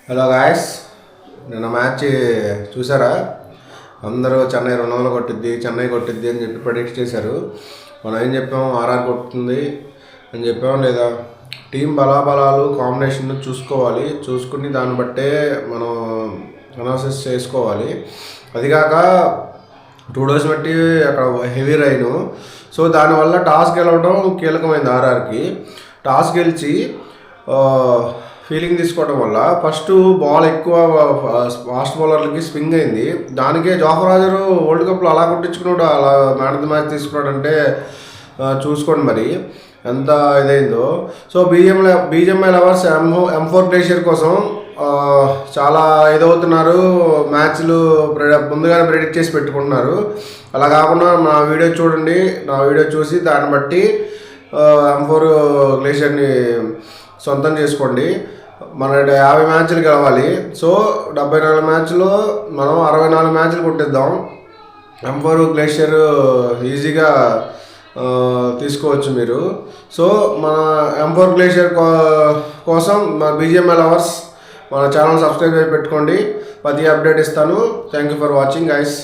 Hello guys, నిన్న match చూసారా? అందరూ చెన్నై 2 కొట్టిద్ది, చెన్నై కొట్టిద్ది అని చెప్పి ప్రెడిక్ట్ చేశారు. మనం ఏం చెప్పాము? ఆర్ఆర్ కొట్టుతుంది అని చెప్పాము లేదా? టీం బలాబలాలు కాంబినేషన్ చూసుకోవాలి, చూసుకుని దాన్ని బట్టే మనం అనాలిసిస్ చేసుకోవాలి. అదిగాక 2 days బట్టి అక్కడ హెవీ రైను. సో దానివల్ల టాస్ గెలవడం కీలకమైంది ఆర్ఆర్కి. టాస్ గెలిచి ఫీలింగ్ తీసుకోవడం వల్ల ఫస్ట్ బాల్ ఎక్కువ ఫాస్ట్ బౌలర్లకి స్వింగ్ అయింది. దానికే జాఫర్ హాజర్ వరల్డ్ కప్లో అలా కొట్టించుకున్నాడు, అలా మ్యాన్ ఆఫ్ ది మ్యాచ్ తీసుకున్నాడంటే చూసుకోండి మరి ఎంత ఇదైందో. So BGMI lovers M4 glacier కోసం చాలా ఇదవుతున్నారు. మ్యాచ్లు ముందుగానే ప్రెడిక్ట్ చేసి పెట్టుకుంటున్నారు. అలా కాకుండా నా వీడియో చూడండి, నా వీడియో చూసి దాన్ని బట్టి M4 గ్లేషియర్ని సొంతం చేసుకోండి. మన 50 మ్యాచ్లు గెలవాలి. సో 74 మ్యాచ్లో మనం 64 మ్యాచ్లు కొట్టిద్దాం. M4 గ్లేషియర్ ఈజీగా తీసుకోవచ్చు మీరు. సో మన M4 గ్లేషియర్ కోసం మన బీజిఎంఐ లవర్స్ మన ఛానల్ సబ్స్క్రైబ్ చేసి పెట్టుకోండి. ప్రతి అప్డేట్ ఇస్తాను. Thank you for watching guys.